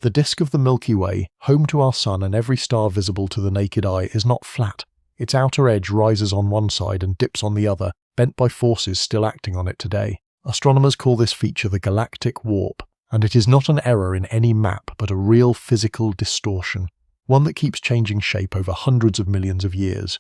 The disk of the Milky Way, home to our Sun and every star visible to the naked eye, is not flat. Its outer edge rises on one side and dips on the other, bent by forces still acting on it today. Astronomers call this feature the galactic warp, and it is not an error in any map but a real physical distortion, one that keeps changing shape over hundreds of millions of years.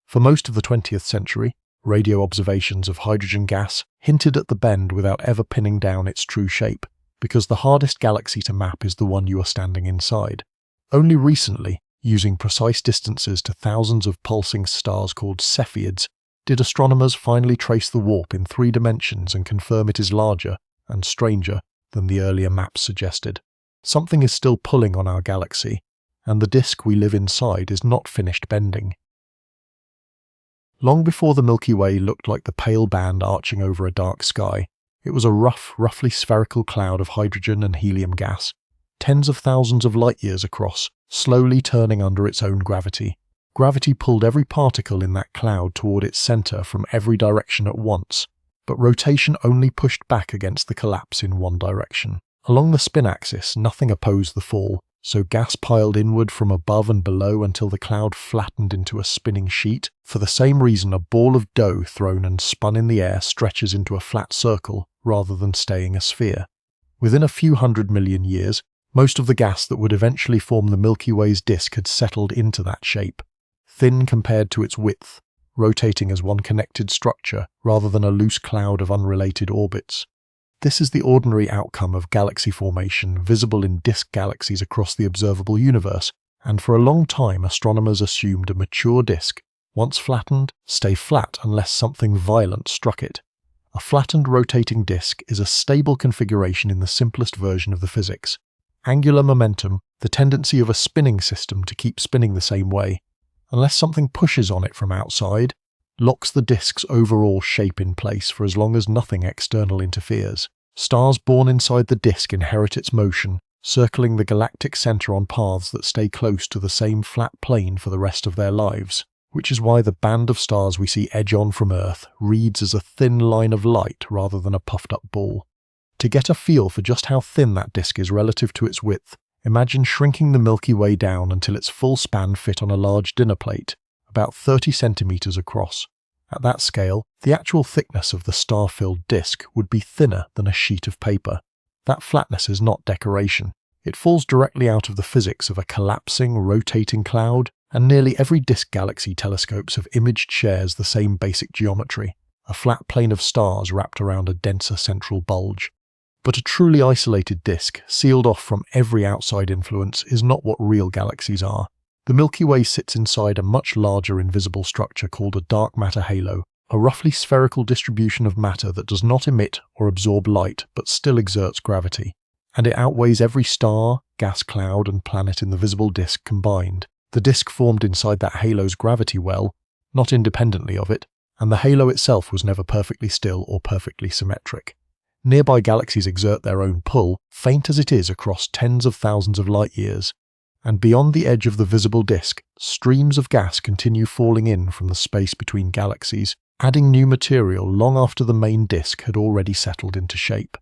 For most of the 20th century, radio observations of hydrogen gas hinted at the bend without ever pinning down its true shape, because the hardest galaxy to map is the one you are standing inside. Only recently, using precise distances to thousands of pulsing stars called Cepheids, did astronomers finally trace the warp in 3 dimensions and confirm it is larger and stranger than the earlier maps suggested. Something is still pulling on our galaxy, and the disk we live inside is not finished bending. Long before the Milky Way looked like the pale band arching over a dark sky, it was a roughly spherical cloud of hydrogen and helium gas, tens of thousands of light-years across, slowly turning under its own gravity. Gravity pulled every particle in that cloud toward its center from every direction at once, but rotation only pushed back against the collapse in one direction. Along the spin axis, nothing opposed the fall, so gas piled inward from above and below until the cloud flattened into a spinning sheet. For the same reason, a ball of dough thrown and spun in the air stretches into a flat circle rather than staying a sphere. Within a few 100 million years, most of the gas that would eventually form the Milky Way's disk had settled into that shape, thin compared to its width, rotating as one connected structure rather than a loose cloud of unrelated orbits. This is the ordinary outcome of galaxy formation visible in disk galaxies across the observable universe, and for a long time astronomers assumed a mature disk, once flattened, stay flat unless something violent struck it. A flattened rotating disk is a stable configuration in the simplest version of the physics. Angular momentum, the tendency of a spinning system to keep spinning the same way, unless something pushes on it from outside, locks the disk's overall shape in place for as long as nothing external interferes. Stars born inside the disk inherit its motion, circling the galactic center on paths that stay close to the same flat plane for the rest of their lives, which is why the band of stars we see edge on from Earth reads as a thin line of light rather than a puffed-up ball. To get a feel for just how thin that disk is relative to its width, imagine shrinking the Milky Way down until its full span fit on a large dinner plate, about 30 centimeters across. At that scale, the actual thickness of the star-filled disk would be thinner than a sheet of paper. That flatness is not decoration. It falls directly out of the physics of a collapsing, rotating cloud, and nearly every disk galaxy telescopes have imaged shares the same basic geometry, a flat plane of stars wrapped around a denser central bulge. But a truly isolated disk, sealed off from every outside influence, is not what real galaxies are. The Milky Way sits inside a much larger invisible structure called a dark matter halo, a roughly spherical distribution of matter that does not emit or absorb light but still exerts gravity. And it outweighs every star, gas cloud, and planet in the visible disk combined. The disk formed inside that halo's gravity well, not independently of it, and the halo itself was never perfectly still or perfectly symmetric. Nearby galaxies exert their own pull, faint as it is across tens of thousands of light-years, and beyond the edge of the visible disk, streams of gas continue falling in from the space between galaxies, adding new material long after the main disk had already settled into shape.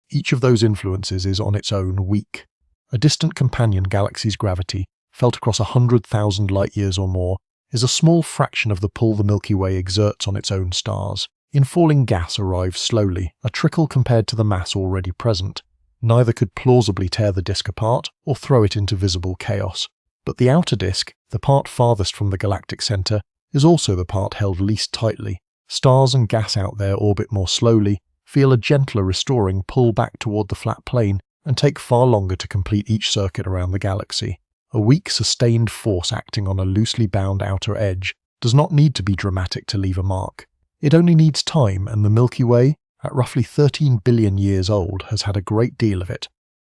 Each of those influences is on its own weak. A distant companion galaxy's gravity, felt across 100,000 light-years or more, is a small fraction of the pull the Milky Way exerts on its own stars. Infalling gas arrives slowly, a trickle compared to the mass already present. Neither could plausibly tear the disk apart or throw it into visible chaos. But the outer disk, the part farthest from the galactic center, is also the part held least tightly. Stars and gas out there orbit more slowly, feel a gentler restoring pull back toward the flat plane, and take far longer to complete each circuit around the galaxy. A weak, sustained force acting on a loosely bound outer edge does not need to be dramatic to leave a mark. It only needs time, and the Milky Way, at roughly 13 billion years old, has had a great deal of it.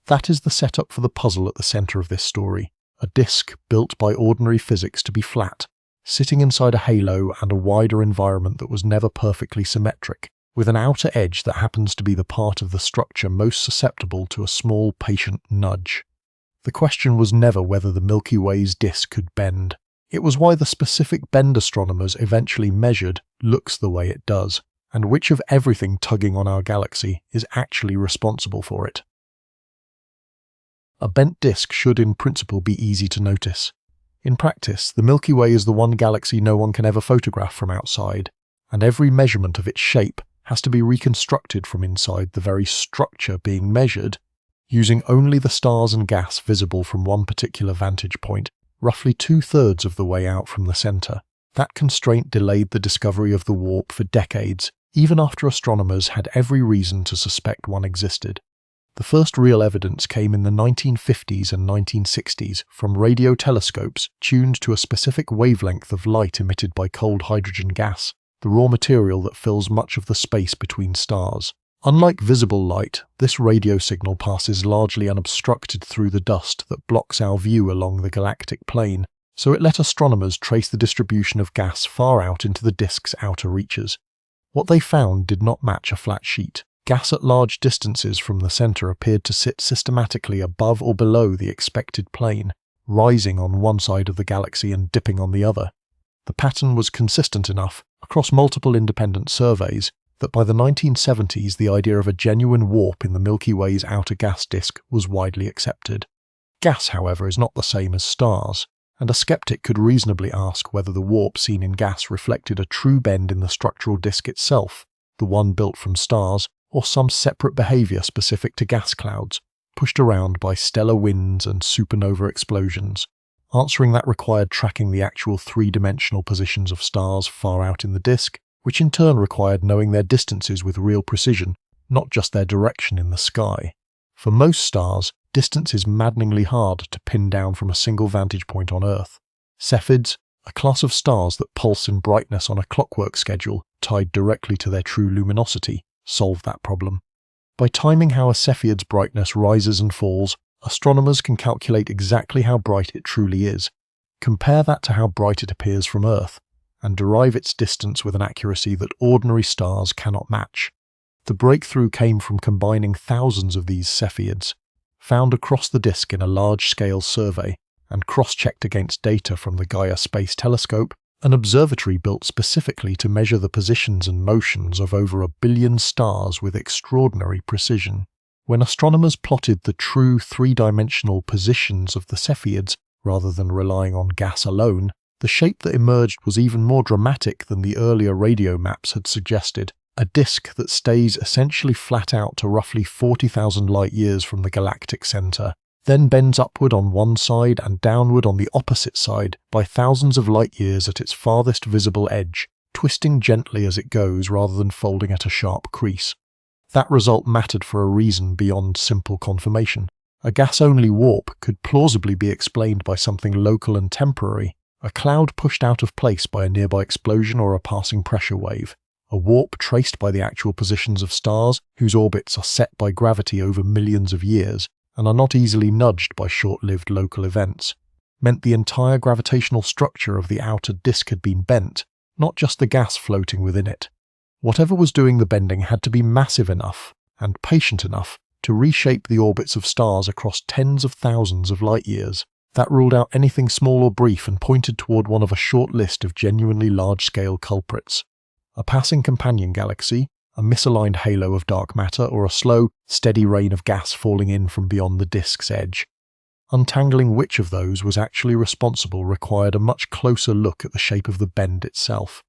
That is the setup for the puzzle at the center of this story, a disk built by ordinary physics to be flat, sitting inside a halo and a wider environment that was never perfectly symmetric, with an outer edge that happens to be the part of the structure most susceptible to a small, patient nudge. The question was never whether the Milky Way's disk could bend. It was why the specific bend astronomers eventually measured looks the way it does, and which of everything tugging on our galaxy is actually responsible for it. A bent disk should in principle be easy to notice. In practice, the Milky Way is the one galaxy no one can ever photograph from outside, and every measurement of its shape has to be reconstructed from inside the very structure being measured, using only the stars and gas visible from one particular vantage point, roughly 2/3 of the way out from the center. That constraint delayed the discovery of the warp for decades, even after astronomers had every reason to suspect one existed. The first real evidence came in the 1950s and 1960s from radio telescopes tuned to a specific wavelength of light emitted by cold hydrogen gas, the raw material that fills much of the space between stars. Unlike visible light, this radio signal passes largely unobstructed through the dust that blocks our view along the galactic plane, so it let astronomers trace the distribution of gas far out into the disk's outer reaches. What they found did not match a flat sheet. Gas at large distances from the center appeared to sit systematically above or below the expected plane, rising on one side of the galaxy and dipping on the other. The pattern was consistent enough, across multiple independent surveys, that by the 1970s the idea of a genuine warp in the Milky Way's outer gas disk was widely accepted. Gas, however, is not the same as stars, and a skeptic could reasonably ask whether the warp seen in gas reflected a true bend in the structural disk itself, the one built from stars, or some separate behavior specific to gas clouds, pushed around by stellar winds and supernova explosions. Answering that required tracking the actual three-dimensional positions of stars far out in the disk, which in turn required knowing their distances with real precision, not just their direction in the sky. For most stars, distance is maddeningly hard to pin down from a single vantage point on Earth. Cephids, a class of stars that pulse in brightness on a clockwork schedule tied directly to their true luminosity, solve that problem. By timing how a Cepheid's brightness rises and falls, astronomers can calculate exactly how bright it truly is, compare that to how bright it appears from Earth, and derive its distance with an accuracy that ordinary stars cannot match. The breakthrough came from combining thousands of these Cepheids, found across the disk in a large-scale survey, and cross-checked against data from the Gaia Space Telescope, an observatory built specifically to measure the positions and motions of over 1 billion stars with extraordinary precision. When astronomers plotted the true three-dimensional positions of the Cepheids, rather than relying on gas alone, the shape that emerged was even more dramatic than the earlier radio maps had suggested, a disk that stays essentially flat out to roughly 40,000 light-years from the galactic center, then bends upward on one side and downward on the opposite side by thousands of light-years at its farthest visible edge, twisting gently as it goes rather than folding at a sharp crease. That result mattered for a reason beyond simple confirmation. A gas-only warp could plausibly be explained by something local and temporary, a cloud pushed out of place by a nearby explosion or a passing pressure wave, a warp traced by the actual positions of stars whose orbits are set by gravity over millions of years and are not easily nudged by short-lived local events, meant the entire gravitational structure of the outer disk had been bent, not just the gas floating within it. Whatever was doing the bending had to be massive enough and patient enough to reshape the orbits of stars across tens of thousands of light-years. That ruled out anything small or brief and pointed toward one of a short list of genuinely large-scale culprits. A passing companion galaxy, a misaligned halo of dark matter, or a slow, steady rain of gas falling in from beyond the disk's edge. Untangling which of those was actually responsible required a much closer look at the shape of the bend itself.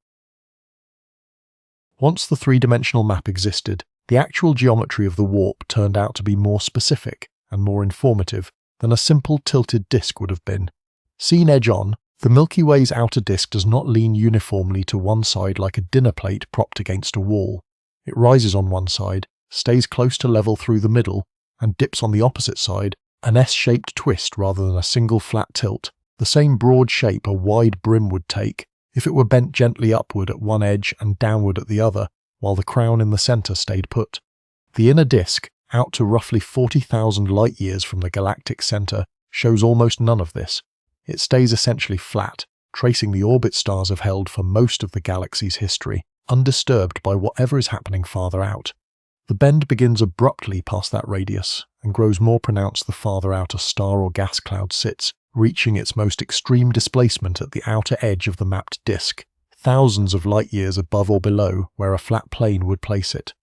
Once the three-dimensional map existed, the actual geometry of the warp turned out to be more specific and more informative than a simple tilted disk would have been. Seen edge-on, the Milky Way's outer disk does not lean uniformly to one side like a dinner plate propped against a wall. It rises on one side, stays close to level through the middle, and dips on the opposite side, an S-shaped twist rather than a single flat tilt, the same broad shape a wide brim would take if it were bent gently upward at one edge and downward at the other, while the crown in the center stayed put. The inner disk, out to roughly 40,000 light-years from the galactic center, shows almost none of this. It stays essentially flat, tracing the orbit stars have held for most of the galaxy's history, undisturbed by whatever is happening farther out. The bend begins abruptly past that radius, and grows more pronounced the farther out a star or gas cloud sits, reaching its most extreme displacement at the outer edge of the mapped disk, thousands of light-years above or below where a flat plane would place it.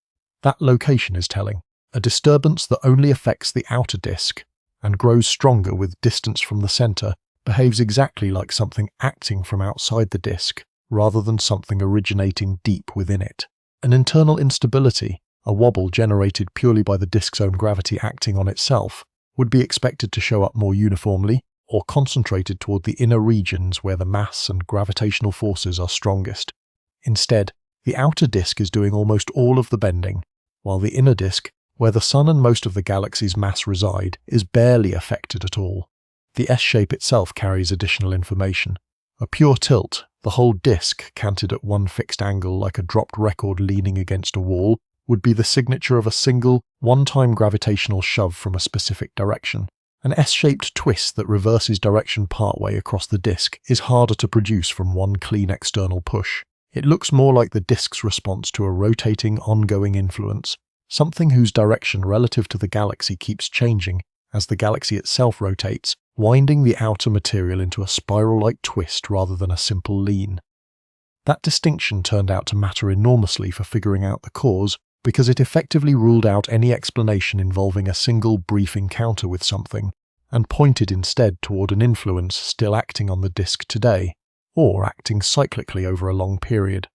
That location is telling. A disturbance that only affects the outer disk, and grows stronger with distance from the center, behaves exactly like something acting from outside the disk, rather than something originating deep within it. An internal instability, a wobble generated purely by the disk's own gravity acting on itself, would be expected to show up more uniformly or concentrated toward the inner regions where the mass and gravitational forces are strongest. Instead, the outer disk is doing almost all of the bending, while the inner disk, where the Sun and most of the galaxy's mass reside, is barely affected at all. The S-shape itself carries additional information. A pure tilt, the whole disk canted at one fixed angle like a dropped record leaning against a wall, would be the signature of a single, one-time gravitational shove from a specific direction. An S-shaped twist that reverses direction partway across the disk is harder to produce from one clean external push. It looks more like the disk's response to a rotating, ongoing influence, something whose direction relative to the galaxy keeps changing as the galaxy itself rotates, winding the outer material into a spiral-like twist rather than a simple lean. That distinction turned out to matter enormously for figuring out the cause, because it effectively ruled out any explanation involving a single brief encounter with something, and pointed instead toward an influence still acting on the disk today, or acting cyclically over a long period.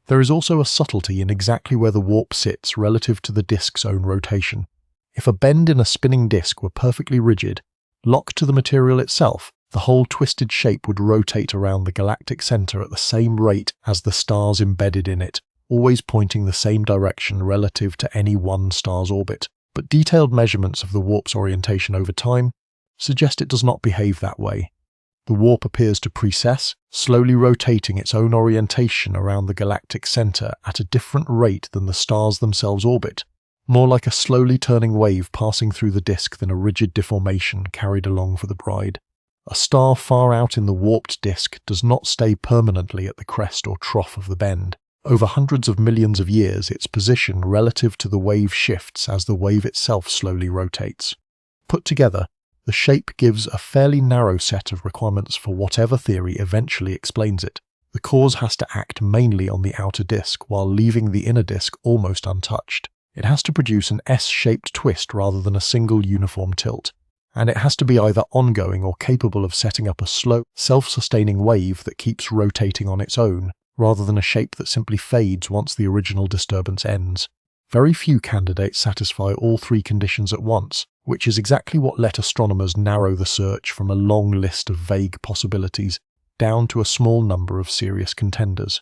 There is also a subtlety in exactly where the warp sits relative to the disk's own rotation. If a bend in a spinning disk were perfectly rigid, locked to the material itself, the whole twisted shape would rotate around the galactic center at the same rate as the stars embedded in it, always pointing the same direction relative to any one star's orbit. But detailed measurements of the warp's orientation over time suggest it does not behave that way. The warp appears to precess, slowly rotating its own orientation around the galactic center at a different rate than the stars themselves orbit, more like a slowly turning wave passing through the disk than a rigid deformation carried along for the bride. A star far out in the warped disk does not stay permanently at the crest or trough of the bend. Over hundreds of millions of years, its position relative to the wave shifts as the wave itself slowly rotates. Put together, the shape gives a fairly narrow set of requirements for whatever theory eventually explains it. The cause has to act mainly on the outer disk while leaving the inner disk almost untouched. It has to produce an S-shaped twist rather than a single uniform tilt, and it has to be either ongoing or capable of setting up a slow, self-sustaining wave that keeps rotating on its own, rather than a shape that simply fades once the original disturbance ends. Very few candidates satisfy all three conditions at once, which is exactly what let astronomers narrow the search from a long list of vague possibilities down to a small number of serious contenders.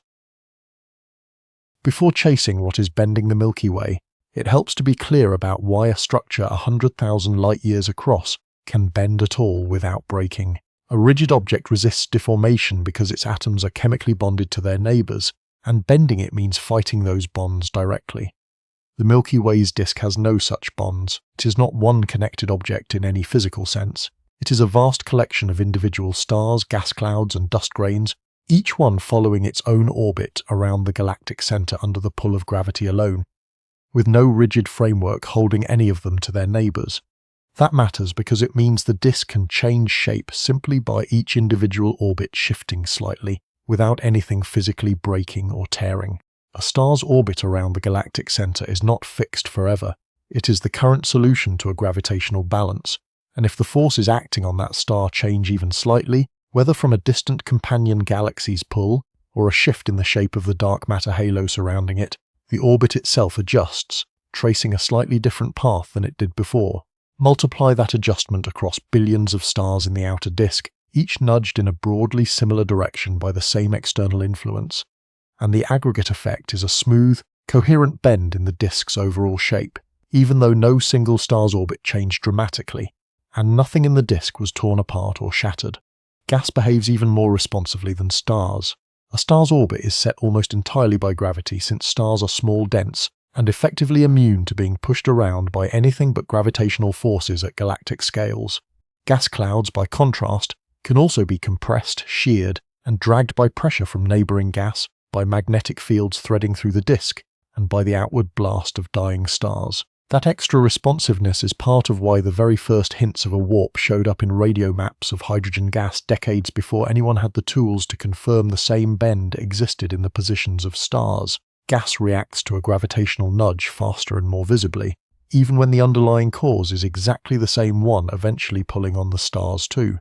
Before chasing what is bending the Milky Way, it helps to be clear about why a structure 100,000 light-years across can bend at all without breaking. A rigid object resists deformation because its atoms are chemically bonded to their neighbors, and bending it means fighting those bonds directly. The Milky Way's disk has no such bonds. It is not one connected object in any physical sense. It is a vast collection of individual stars, gas clouds, and dust grains, each one following its own orbit around the galactic center under the pull of gravity alone, with no rigid framework holding any of them to their neighbors. That matters because it means the disk can change shape simply by each individual orbit shifting slightly, without anything physically breaking or tearing. A star's orbit around the galactic center is not fixed forever. It is the current solution to a gravitational balance, and if the forces acting on that star change even slightly, whether from a distant companion galaxy's pull or a shift in the shape of the dark matter halo surrounding it, the orbit itself adjusts, tracing a slightly different path than it did before. Multiply that adjustment across billions of stars in the outer disk, each nudged in a broadly similar direction by the same external influence, and the aggregate effect is a smooth, coherent bend in the disk's overall shape, even though no single star's orbit changed dramatically, and nothing in the disk was torn apart or shattered. Gas behaves even more responsively than stars. A star's orbit is set almost entirely by gravity since stars are small, dense, and effectively immune to being pushed around by anything but gravitational forces at galactic scales. Gas clouds, by contrast, can also be compressed, sheared, and dragged by pressure from neighboring gas, by magnetic fields threading through the disk, and by the outward blast of dying stars. That extra responsiveness is part of why the very first hints of a warp showed up in radio maps of hydrogen gas decades before anyone had the tools to confirm the same bend existed in the positions of stars. Gas reacts to a gravitational nudge faster and more visibly, even when the underlying cause is exactly the same one eventually pulling on the stars too.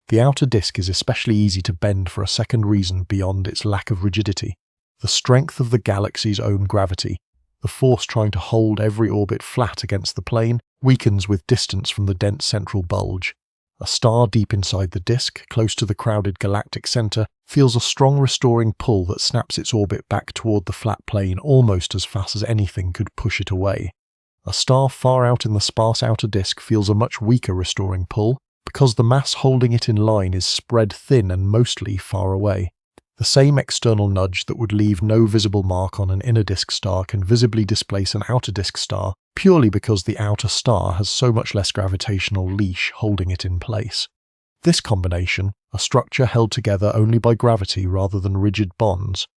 The outer disk is especially easy to bend for a second reason beyond its lack of rigidity: the strength of the galaxy's own gravity. The force trying to hold every orbit flat against the plane weakens with distance from the dense central bulge. A star deep inside the disk, close to the crowded galactic center, feels a strong restoring pull that snaps its orbit back toward the flat plane almost as fast as anything could push it away. A star far out in the sparse outer disk feels a much weaker restoring pull, because the mass holding it in line is spread thin and mostly far away. The same external nudge that would leave no visible mark on an inner disk star can visibly displace an outer disk star, purely because the outer star has so much less gravitational leash holding it in place. This combination, a structure held together only by gravity rather than rigid bonds,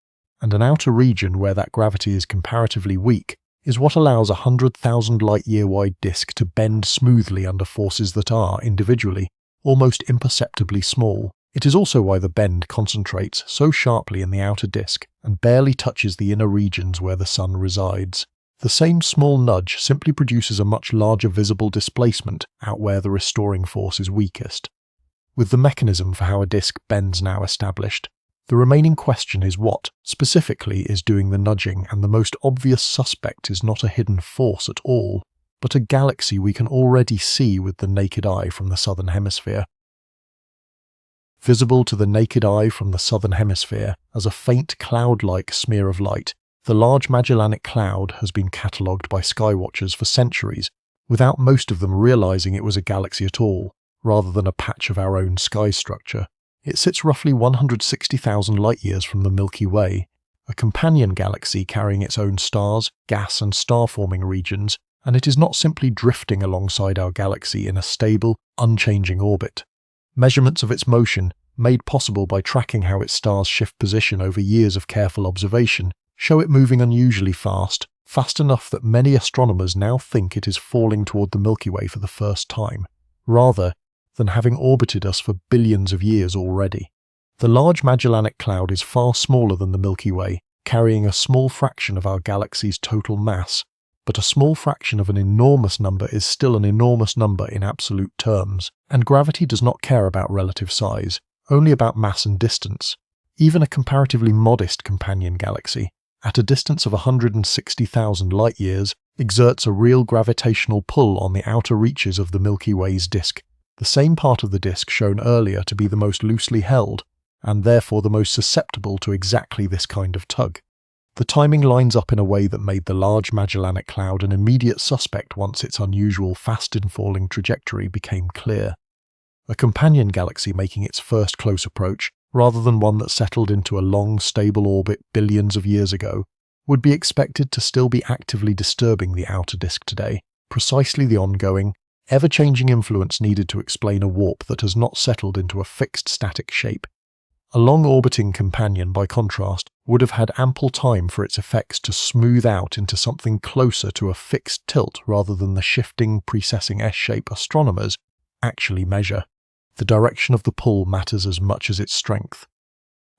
and an outer region where that gravity is comparatively weak, is what allows a 100,000 light-year wide disk to bend smoothly under forces that are, individually, almost imperceptibly small. It is also why the bend concentrates so sharply in the outer disk and barely touches the inner regions where the Sun resides. The same small nudge simply produces a much larger visible displacement out where the restoring force is weakest. With the mechanism for how a disk bends now established, the remaining question is what, specifically, is doing the nudging, and the most obvious suspect is not a hidden force at all, but a galaxy we can already see with the naked eye from the southern hemisphere. Visible to the naked eye from the southern hemisphere as a faint cloud-like smear of light, the Large Magellanic Cloud has been catalogued by skywatchers for centuries, without most of them realizing it was a galaxy at all, rather than a patch of our own sky structure. It sits roughly 160,000 light-years from the Milky Way, a companion galaxy carrying its own stars, gas and star-forming regions, and it is not simply drifting alongside our galaxy in a stable, unchanging orbit. Measurements of its motion, made possible by tracking how its stars shift position over years of careful observation, show it moving unusually fast, fast enough that many astronomers now think it is falling toward the Milky Way for the first time, rather than having orbited us for billions of years already. The Large Magellanic Cloud is far smaller than the Milky Way, carrying a small fraction of our galaxy's total mass, but a small fraction of an enormous number is still an enormous number in absolute terms, and gravity does not care about relative size, only about mass and distance. Even a comparatively modest companion galaxy, at a distance of 160,000 light-years, exerts a real gravitational pull on the outer reaches of the Milky Way's disk, the same part of the disk shown earlier to be the most loosely held, and therefore the most susceptible to exactly this kind of tug. The timing lines up in a way that made the Large Magellanic Cloud an immediate suspect once its unusual fast-in-falling trajectory became clear. A companion galaxy making its first close approach, rather than one that settled into a long, stable orbit billions of years ago, would be expected to still be actively disturbing the outer disk today, precisely the ongoing, ever-changing influence needed to explain a warp that has not settled into a fixed static shape. A long-orbiting companion, by contrast, would have had ample time for its effects to smooth out into something closer to a fixed tilt rather than the shifting, precessing S-shape astronomers actually measure. The direction of the pull matters as much as its strength.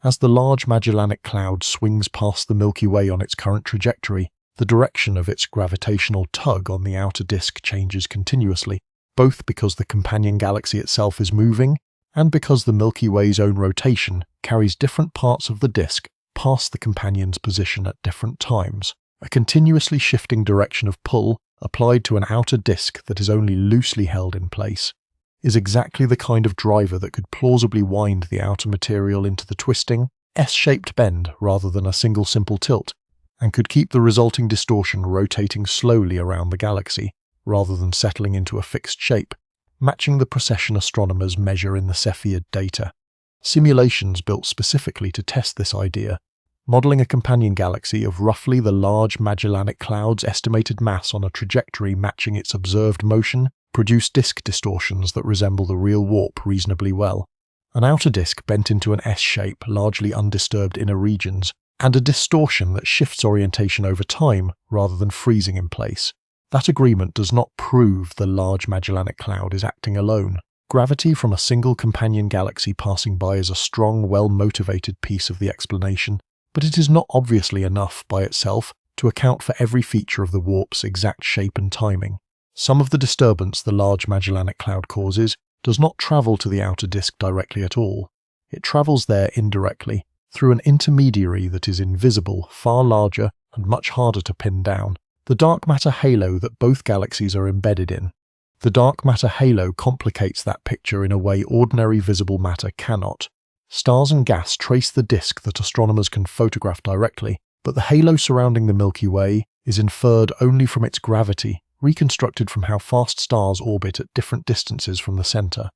As the Large Magellanic Cloud swings past the Milky Way on its current trajectory, the direction of its gravitational tug on the outer disk changes continuously, both because the companion galaxy itself is moving, and because the Milky Way's own rotation carries different parts of the disk past the companion's position at different times. A continuously shifting direction of pull, applied to an outer disk that is only loosely held in place, is exactly the kind of driver that could plausibly wind the outer material into the twisting, S-shaped bend rather than a single simple tilt, and could keep the resulting distortion rotating slowly around the galaxy, rather than settling into a fixed shape, matching the Precession astronomers' measure in the Cepheid data. Simulations built specifically to test this idea, modelling a companion galaxy of roughly the Large Magellanic Cloud's estimated mass on a trajectory matching its observed motion, produce disk distortions that resemble the real warp reasonably well. An outer disk bent into an S-shape, largely undisturbed inner regions, and a distortion that shifts orientation over time rather than freezing in place. That agreement does not prove the Large Magellanic Cloud is acting alone. Gravity from a single companion galaxy passing by is a strong, well-motivated piece of the explanation, but it is not obviously enough by itself to account for every feature of the warp's exact shape and timing. Some of the disturbance the Large Magellanic Cloud causes does not travel to the outer disk directly at all. It travels there indirectly, through an intermediary that is invisible, far larger, and much harder to pin down, the dark matter halo that both galaxies are embedded in. The dark matter halo complicates that picture in a way ordinary visible matter cannot. Stars and gas trace the disk that astronomers can photograph directly, but the halo surrounding the Milky Way is inferred only from its gravity, reconstructed from how fast stars orbit at different distances from the center.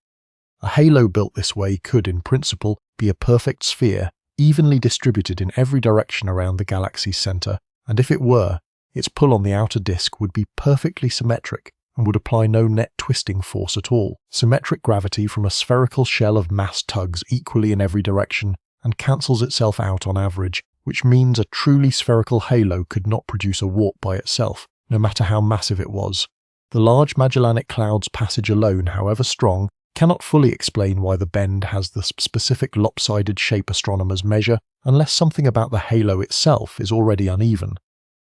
A halo built this way could, in principle, be a perfect sphere, evenly distributed in every direction around the galaxy's center, and if it were, its pull on the outer disk would be perfectly symmetric and would apply no net twisting force at all. Symmetric gravity from a spherical shell of mass tugs equally in every direction and cancels itself out on average, which means a truly spherical halo could not produce a warp by itself, no matter how massive it was. The Large Magellanic Cloud's passage alone, however strong, cannot fully explain why the bend has the specific lopsided shape astronomers measure unless something about the halo itself is already uneven.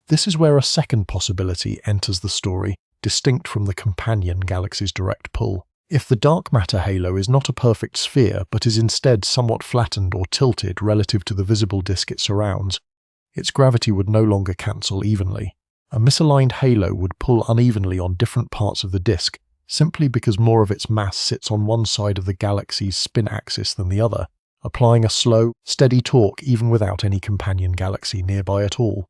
This is where a second possibility enters the story, distinct from the companion galaxy's direct pull. If the dark matter halo is not a perfect sphere but is instead somewhat flattened or tilted relative to the visible disk it surrounds, its gravity would no longer cancel evenly. A misaligned halo would pull unevenly on different parts of the disk, simply because more of its mass sits on one side of the galaxy's spin axis than the other, applying a slow, steady torque even without any companion galaxy nearby at all.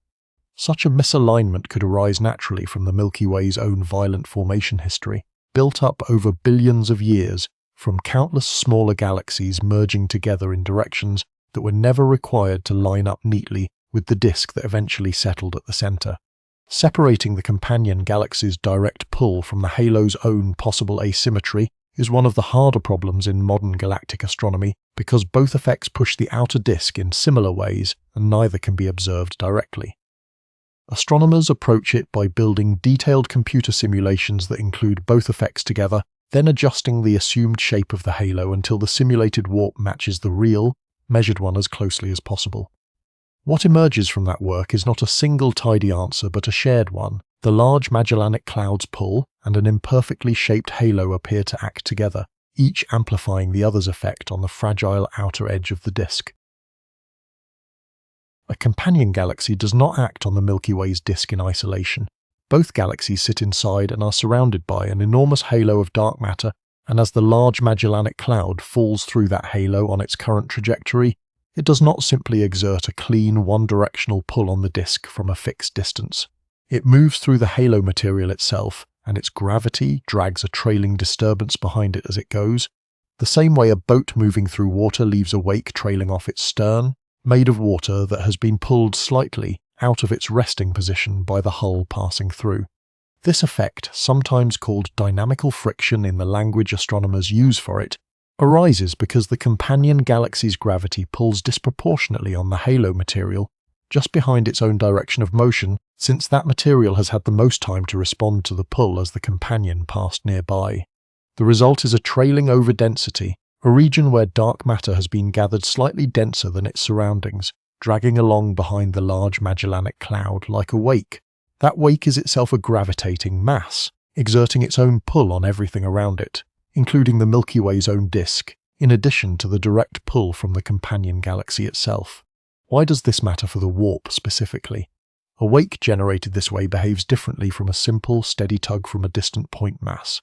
Such a misalignment could arise naturally from the Milky Way's own violent formation history, built up over billions of years from countless smaller galaxies merging together in directions that were never required to line up neatly with the disk that eventually settled at the center. Separating the companion galaxy's direct pull from the halo's own possible asymmetry is one of the harder problems in modern galactic astronomy because both effects push the outer disk in similar ways and neither can be observed directly. Astronomers approach it by building detailed computer simulations that include both effects together, then adjusting the assumed shape of the halo until the simulated warp matches the real, measured one as closely as possible. What emerges from that work is not a single tidy answer but a shared one. The Large Magellanic Cloud's pull and an imperfectly shaped halo appear to act together, each amplifying the other's effect on the fragile outer edge of the disk. A companion galaxy does not act on the Milky Way's disk in isolation. Both galaxies sit inside and are surrounded by an enormous halo of dark matter, and as the Large Magellanic Cloud falls through that halo on its current trajectory, it does not simply exert a clean, one-directional pull on the disk from a fixed distance. It moves through the halo material itself, and its gravity drags a trailing disturbance behind it as it goes, the same way a boat moving through water leaves a wake trailing off its stern, made of water that has been pulled slightly out of its resting position by the hull passing through. This effect, sometimes called dynamical friction in the language astronomers use for it, arises because the companion galaxy's gravity pulls disproportionately on the halo material just behind its own direction of motion, since that material has had the most time to respond to the pull as the companion passed nearby. The result is a trailing overdensity, a region where dark matter has been gathered slightly denser than its surroundings, dragging along behind the Large Magellanic Cloud like a wake. That wake is itself a gravitating mass, exerting its own pull on everything around it, including the Milky Way's own disk, in addition to the direct pull from the companion galaxy itself. Why does this matter for the warp specifically? A wake generated this way behaves differently from a simple, steady tug from a distant point mass.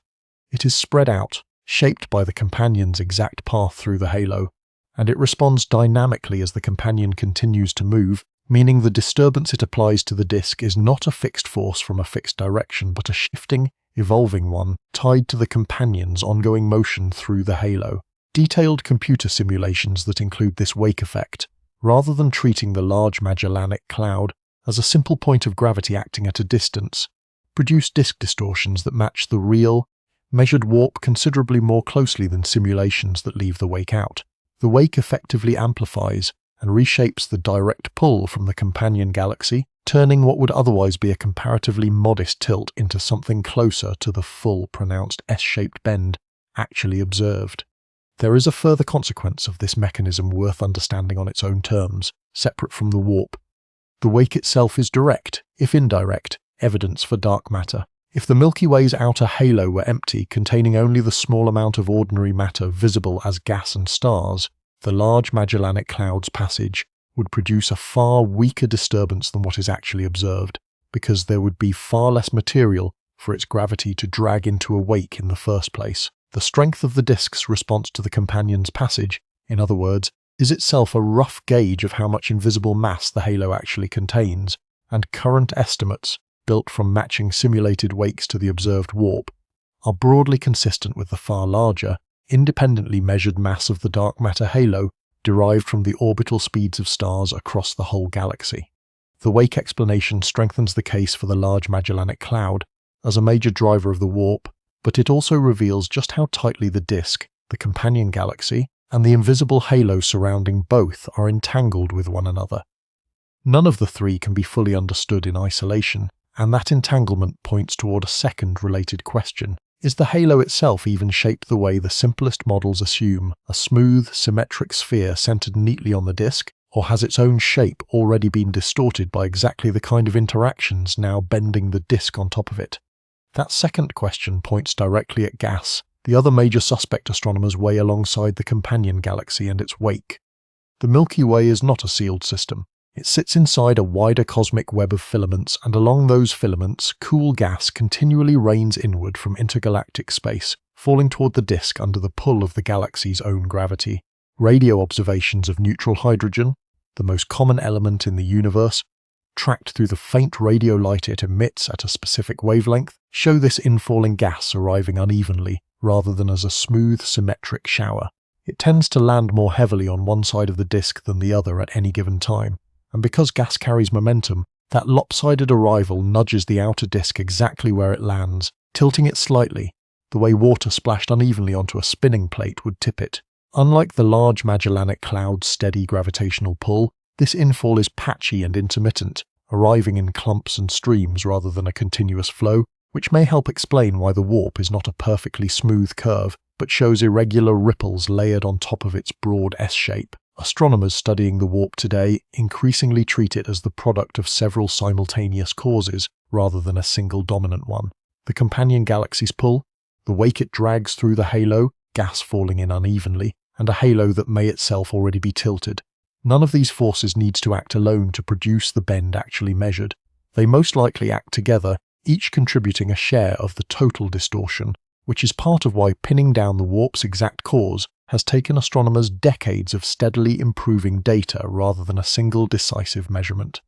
It is spread out, shaped by the companion's exact path through the halo, and it responds dynamically as the companion continues to move, meaning the disturbance it applies to the disk is not a fixed force from a fixed direction but a shifting, evolving one tied to the companion's ongoing motion through the halo. Detailed computer simulations that include this wake effect, rather than treating the Large Magellanic Cloud as a simple point of gravity acting at a distance, produce disk distortions that match the real, measured warp considerably more closely than simulations that leave the wake out. The wake effectively amplifies and reshapes the direct pull from the companion galaxy, turning what would otherwise be a comparatively modest tilt into something closer to the full, pronounced S-shaped bend actually observed. There is a further consequence of this mechanism worth understanding on its own terms, separate from the warp. The wake itself is direct, if indirect, evidence for dark matter. If the Milky Way's outer halo were empty, containing only the small amount of ordinary matter visible as gas and stars, the Large Magellanic Cloud's passage would produce a far weaker disturbance than what is actually observed, because there would be far less material for its gravity to drag into a wake in the first place. The strength of the disk's response to the companion's passage, in other words, is itself a rough gauge of how much invisible mass the halo actually contains, and current estimates, built from matching simulated wakes to the observed warp, are broadly consistent with the far larger, independently measured mass of the dark matter halo derived from the orbital speeds of stars across the whole galaxy. The wake explanation strengthens the case for the Large Magellanic Cloud as a major driver of the warp, but it also reveals just how tightly the disk, the companion galaxy, and the invisible halo surrounding both are entangled with one another. None of the three can be fully understood in isolation, and that entanglement points toward a second related question. Is the halo itself even shaped the way the simplest models assume, a smooth, symmetric sphere centered neatly on the disk, or has its own shape already been distorted by exactly the kind of interactions now bending the disk on top of it? That second question points directly at gas, the other major suspect astronomers weigh alongside the companion galaxy and its wake. The Milky Way is not a sealed system. It sits inside a wider cosmic web of filaments, and along those filaments, cool gas continually rains inward from intergalactic space, falling toward the disk under the pull of the galaxy's own gravity. Radio observations of neutral hydrogen, the most common element in the universe, tracked through the faint radio light it emits at a specific wavelength, show this infalling gas arriving unevenly, rather than as a smooth, symmetric shower. It tends to land more heavily on one side of the disk than the other at any given time, and because gas carries momentum, that lopsided arrival nudges the outer disk exactly where it lands, tilting it slightly, the way water splashed unevenly onto a spinning plate would tip it. Unlike the Large Magellanic Cloud's steady gravitational pull, this infall is patchy and intermittent, arriving in clumps and streams rather than a continuous flow, which may help explain why the warp is not a perfectly smooth curve, but shows irregular ripples layered on top of its broad S-shape. Astronomers studying the warp today increasingly treat it as the product of several simultaneous causes, rather than a single dominant one. The companion galaxy's pull, the wake it drags through the halo, gas falling in unevenly, and a halo that may itself already be tilted. None of these forces needs to act alone to produce the bend actually measured. They most likely act together, each contributing a share of the total distortion, which is part of why pinning down the warp's exact cause has taken astronomers decades of steadily improving data rather than a single decisive measurement.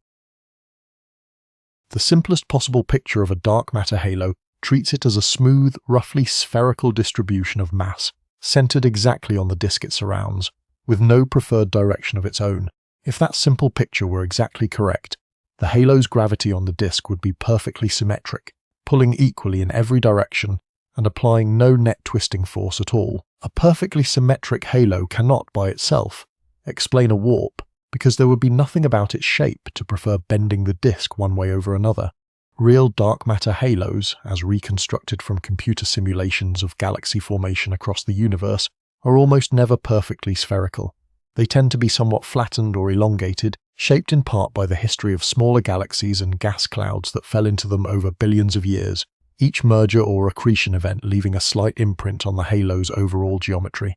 The simplest possible picture of a dark matter halo treats it as a smooth, roughly spherical distribution of mass, centered exactly on the disk it surrounds, with no preferred direction of its own. If that simple picture were exactly correct, the halo's gravity on the disk would be perfectly symmetric, pulling equally in every direction and applying no net twisting force at all. A perfectly symmetric halo cannot, by itself, explain a warp, because there would be nothing about its shape to prefer bending the disk one way over another. Real dark matter halos, as reconstructed from computer simulations of galaxy formation across the universe, are almost never perfectly spherical. They tend to be somewhat flattened or elongated, shaped in part by the history of smaller galaxies and gas clouds that fell into them over billions of years, each merger or accretion event leaving a slight imprint on the halo's overall geometry.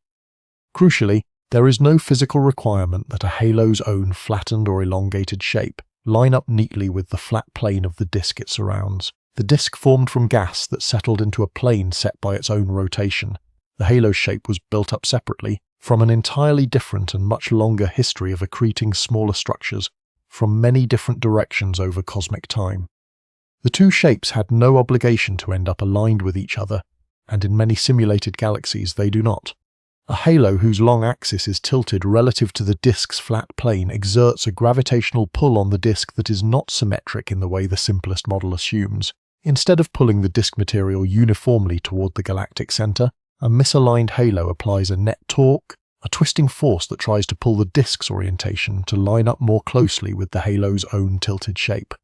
Crucially, there is no physical requirement that a halo's own flattened or elongated shape line up neatly with the flat plane of the disk it surrounds. The disk formed from gas that settled into a plane set by its own rotation. The halo's shape was built up separately from an entirely different and much longer history of accreting smaller structures from many different directions over cosmic time. The two shapes had no obligation to end up aligned with each other, and in many simulated galaxies they do not. A halo whose long axis is tilted relative to the disk's flat plane exerts a gravitational pull on the disk that is not symmetric in the way the simplest model assumes. Instead of pulling the disk material uniformly toward the galactic center, a misaligned halo applies a net torque, a twisting force that tries to pull the disk's orientation to line up more closely with the halo's own tilted shape.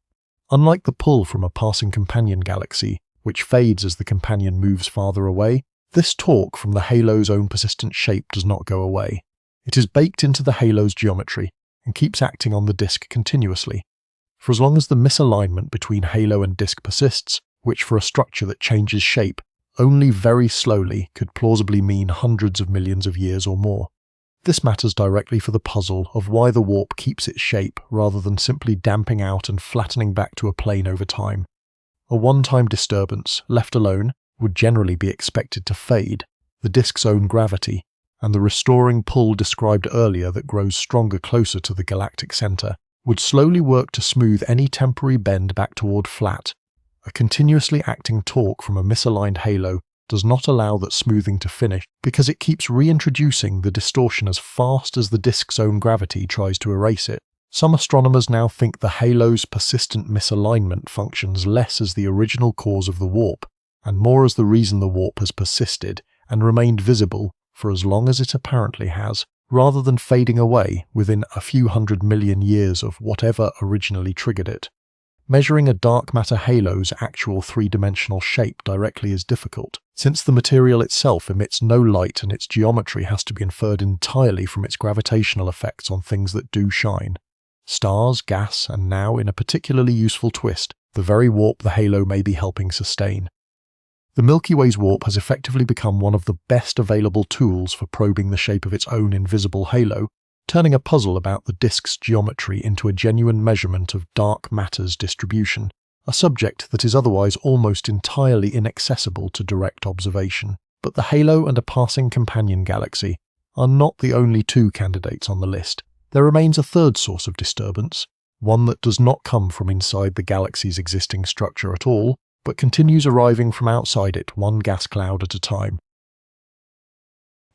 Unlike the pull from a passing companion galaxy, which fades as the companion moves farther away, this torque from the halo's own persistent shape does not go away. It is baked into the halo's geometry and keeps acting on the disk continuously. For as long as the misalignment between halo and disk persists, which for a structure that changes shape only very slowly could plausibly mean hundreds of millions of years or more. This matters directly for the puzzle of why the warp keeps its shape rather than simply damping out and flattening back to a plane over time. A one-time disturbance, left alone, would generally be expected to fade, the disk's own gravity, and the restoring pull described earlier that grows stronger closer to the galactic center, would slowly work to smooth any temporary bend back toward flat. A continuously acting torque from a misaligned halo does not allow that smoothing to finish because it keeps reintroducing the distortion as fast as the disk's own gravity tries to erase it. Some astronomers now think the halo's persistent misalignment functions less as the original cause of the warp, and more as the reason the warp has persisted and remained visible for as long as it apparently has, rather than fading away within a few 100 million years of whatever originally triggered it. Measuring a dark matter halo's actual three-dimensional shape directly is difficult, since the material itself emits no light and its geometry has to be inferred entirely from its gravitational effects on things that do shine. Stars, gas, and now, in a particularly useful twist, the very warp the halo may be helping sustain. The Milky Way's warp has effectively become one of the best available tools for probing the shape of its own invisible halo, turning a puzzle about the disk's geometry into a genuine measurement of dark matter's distribution, a subject that is otherwise almost entirely inaccessible to direct observation. But the halo and a passing companion galaxy are not the only two candidates on the list. There remains a third source of disturbance, one that does not come from inside the galaxy's existing structure at all, but continues arriving from outside it one gas cloud at a time.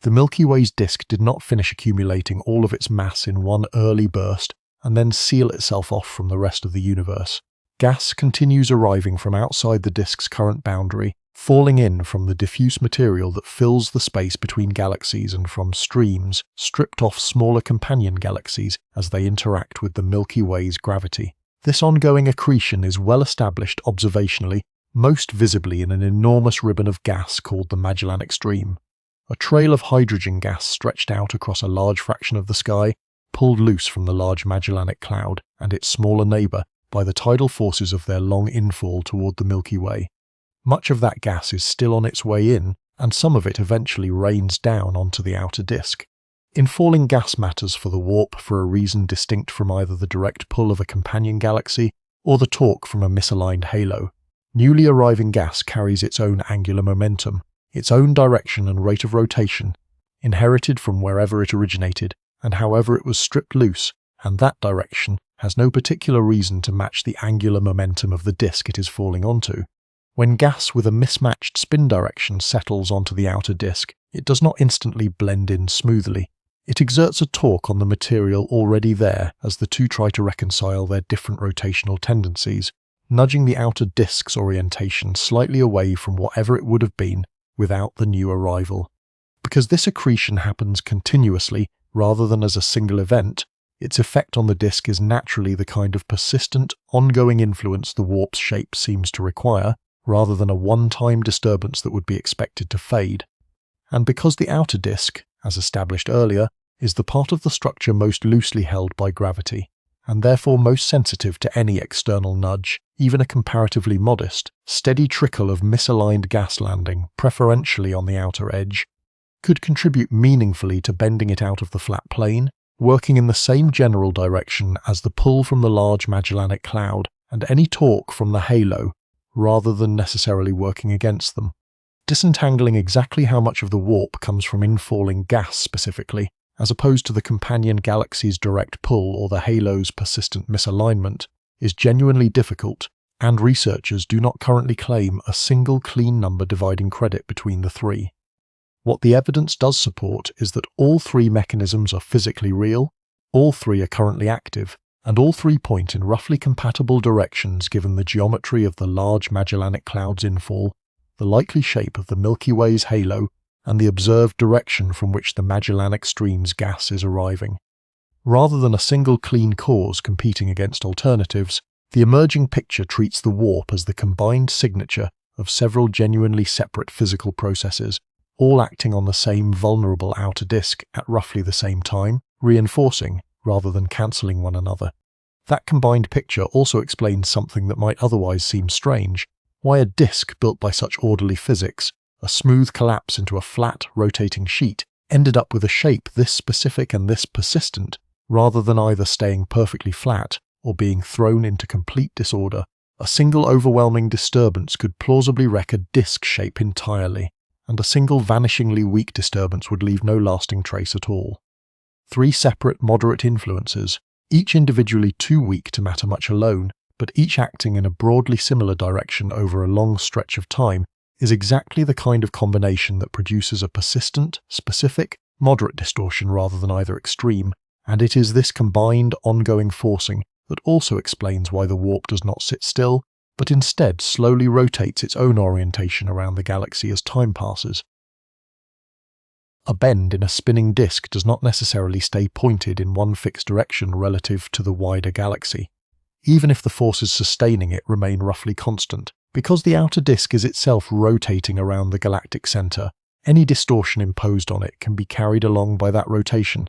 The Milky Way's disk did not finish accumulating all of its mass in one early burst and then seal itself off from the rest of the universe. Gas continues arriving from outside the disk's current boundary, falling in from the diffuse material that fills the space between galaxies and from streams stripped off smaller companion galaxies as they interact with the Milky Way's gravity. This ongoing accretion is well established observationally, most visibly in an enormous ribbon of gas called the Magellanic Stream. A trail of hydrogen gas stretched out across a large fraction of the sky, pulled loose from the Large Magellanic Cloud and its smaller neighbour by the tidal forces of their long infall toward the Milky Way. Much of that gas is still on its way in, and some of it eventually rains down onto the outer disk. Infalling gas matters for the warp for a reason distinct from either the direct pull of a companion galaxy or the torque from a misaligned halo. Newly arriving gas carries its own angular momentum, its own direction and rate of rotation, inherited from wherever it originated and however it was stripped loose, and that direction has no particular reason to match the angular momentum of the disk it is falling onto. When gas with a mismatched spin direction settles onto the outer disk, it does not instantly blend in smoothly. It exerts a torque on the material already there as the two try to reconcile their different rotational tendencies, nudging the outer disk's orientation slightly away from whatever it would have been without the new arrival. Because this accretion happens continuously rather than as a single event, its effect on the disk is naturally the kind of persistent, ongoing influence the warp's shape seems to require, rather than a one-time disturbance that would be expected to fade. And because the outer disk, as established earlier, is the part of the structure most loosely held by gravity, and therefore most sensitive to any external nudge, even a comparatively modest, steady trickle of misaligned gas landing, preferentially on the outer edge, could contribute meaningfully to bending it out of the flat plane, working in the same general direction as the pull from the Large Magellanic Cloud and any torque from the halo, rather than necessarily working against them. Disentangling exactly how much of the warp comes from infalling gas specifically, as opposed to the companion galaxy's direct pull or the halo's persistent misalignment, is genuinely difficult, and researchers do not currently claim a single clean number dividing credit between the three. What the evidence does support is that all three mechanisms are physically real, all three are currently active, and all three point in roughly compatible directions given the geometry of the Large Magellanic Cloud's infall, the likely shape of the Milky Way's halo, and the observed direction from which the Magellanic Stream's gas is arriving. Rather than a single clean cause competing against alternatives, the emerging picture treats the warp as the combined signature of several genuinely separate physical processes, all acting on the same vulnerable outer disk at roughly the same time, reinforcing rather than cancelling one another. That combined picture also explains something that might otherwise seem strange: why a disk built by such orderly physics, a smooth collapse into a flat, rotating sheet, ended up with a shape this specific and this persistent, rather than either staying perfectly flat or being thrown into complete disorder. A single overwhelming disturbance could plausibly wreck a disk shape entirely, and a single vanishingly weak disturbance would leave no lasting trace at all. 3 separate moderate influences, each individually too weak to matter much alone, but each acting in a broadly similar direction over a long stretch of time, is exactly the kind of combination that produces a persistent, specific, moderate distortion rather than either extreme, and it is this combined, ongoing forcing that also explains why the warp does not sit still, but instead slowly rotates its own orientation around the galaxy as time passes. A bend in a spinning disk does not necessarily stay pointed in one fixed direction relative to the wider galaxy, even if the forces sustaining it remain roughly constant. Because the outer disk is itself rotating around the galactic center, any distortion imposed on it can be carried along by that rotation.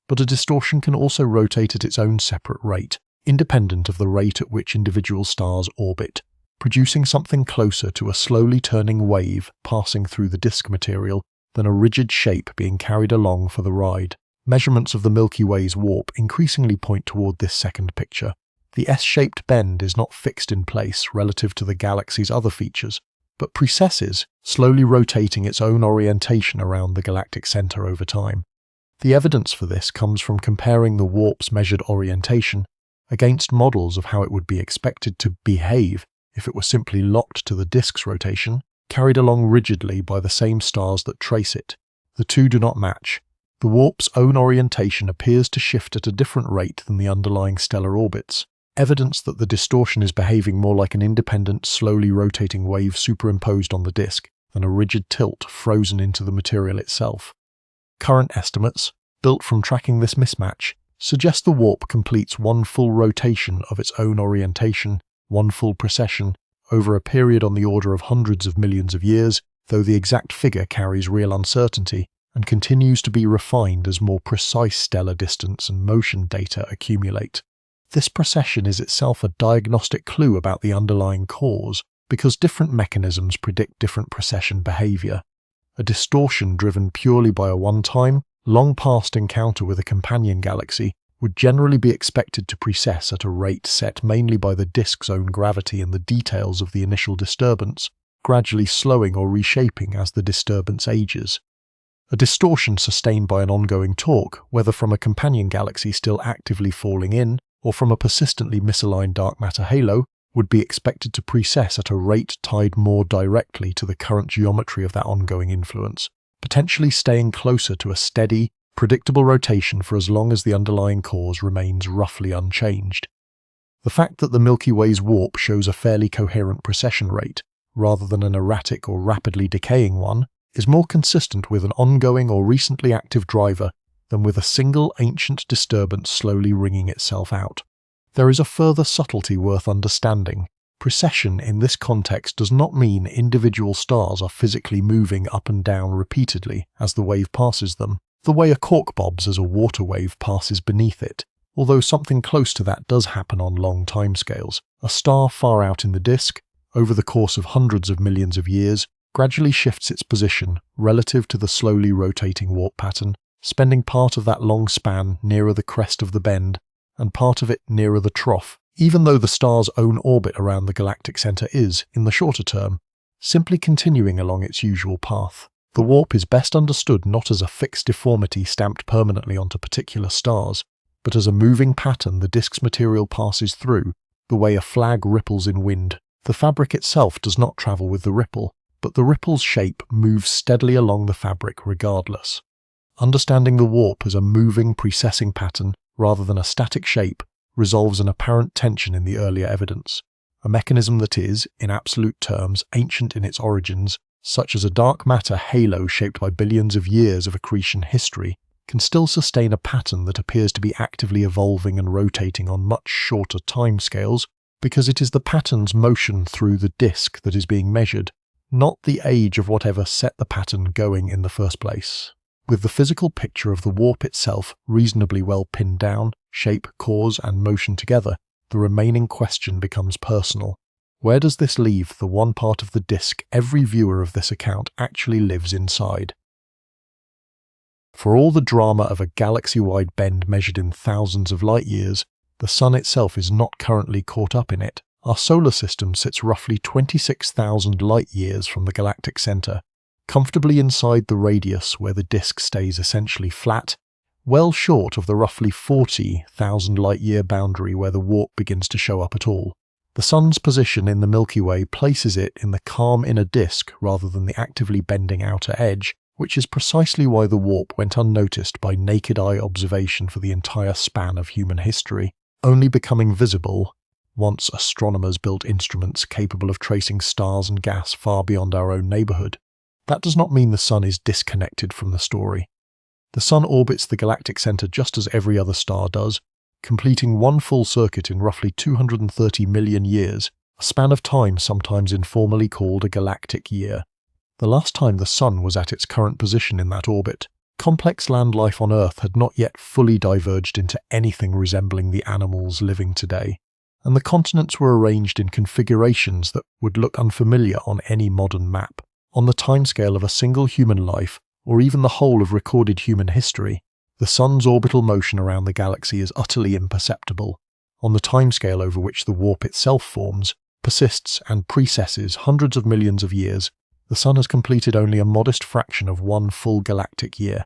But a distortion can also rotate at its own separate rate, independent of the rate at which individual stars orbit, producing something closer to a slowly turning wave passing through the disk material than a rigid shape being carried along for the ride. Measurements of the Milky Way's warp increasingly point toward this second picture. The S-shaped bend is not fixed in place relative to the galaxy's other features, but precesses, slowly rotating its own orientation around the galactic center over time. The evidence for this comes from comparing the warp's measured orientation against models of how it would be expected to behave if it were simply locked to the disk's rotation, carried along rigidly by the same stars that trace it. The two do not match. The warp's own orientation appears to shift at a different rate than the underlying stellar orbits, evidence that the distortion is behaving more like an independent, slowly rotating wave superimposed on the disk than a rigid tilt frozen into the material itself. Current estimates, built from tracking this mismatch, suggest the warp completes one full rotation of its own orientation, one full precession, over a period on the order of hundreds of millions of years, though the exact figure carries real uncertainty and continues to be refined as more precise stellar distance and motion data accumulate. This precession is itself a diagnostic clue about the underlying cause, because different mechanisms predict different precession behavior. A distortion driven purely by a one-time, long-past encounter with a companion galaxy would generally be expected to precess at a rate set mainly by the disk's own gravity and the details of the initial disturbance, gradually slowing or reshaping as the disturbance ages. A distortion sustained by an ongoing torque, whether from a companion galaxy still actively falling in, or from a persistently misaligned dark matter halo, would be expected to precess at a rate tied more directly to the current geometry of that ongoing influence, potentially staying closer to a steady, predictable rotation for as long as the underlying cause remains roughly unchanged. The fact that the Milky Way's warp shows a fairly coherent precession rate, rather than an erratic or rapidly decaying one, is more consistent with an ongoing or recently active driver than with a single ancient disturbance slowly wringing itself out. There is a further subtlety worth understanding. Precession in this context does not mean individual stars are physically moving up and down repeatedly as the wave passes them, the way a cork bobs as a water wave passes beneath it, although something close to that does happen on long timescales. A star far out in the disk, over the course of hundreds of millions of years, gradually shifts its position relative to the slowly rotating warp pattern, spending part of that long span nearer the crest of the bend and part of it nearer the trough, even though the star's own orbit around the galactic center is, in the shorter term, simply continuing along its usual path. The warp is best understood not as a fixed deformity stamped permanently onto particular stars, but as a moving pattern the disk's material passes through, the way a flag ripples in wind. The fabric itself does not travel with the ripple, but the ripple's shape moves steadily along the fabric regardless. Understanding the warp as a moving, precessing pattern rather than a static shape resolves an apparent tension in the earlier evidence, a mechanism that is, in absolute terms, ancient in its origins, such as a dark matter halo shaped by billions of years of accretion history, can still sustain a pattern that appears to be actively evolving and rotating on much shorter timescales, because it is the pattern's motion through the disk that is being measured, not the age of whatever set the pattern going in the first place. With the physical picture of the warp itself reasonably well pinned down, shape, cause, and motion together, the remaining question becomes personal. Where does this leave the one part of the disk every viewer of this account actually lives inside? For all the drama of a galaxy-wide bend measured in thousands of light-years, the Sun itself is not currently caught up in it. Our solar system sits roughly 26,000 light-years from the galactic center, comfortably inside the radius where the disk stays essentially flat, well short of the roughly 40,000 light-year boundary where the warp begins to show up at all. The Sun's position in the Milky Way places it in the calm inner disk rather than the actively bending outer edge, which is precisely why the warp went unnoticed by naked eye observation for the entire span of human history, only becoming visible once astronomers built instruments capable of tracing stars and gas far beyond our own neighborhood. That does not mean the Sun is disconnected from the story. The Sun orbits the galactic center just as every other star does, completing one full circuit in roughly 230 million years, a span of time sometimes informally called a galactic year. The last time the Sun was at its current position in that orbit, complex land life on Earth had not yet fully diverged into anything resembling the animals living today, and the continents were arranged in configurations that would look unfamiliar on any modern map. On the timescale of a single human life, or even the whole of recorded human history, the Sun's orbital motion around the galaxy is utterly imperceptible. On the timescale over which the warp itself forms, persists, and precesses hundreds of millions of years, the Sun has completed only a modest fraction of one full galactic year.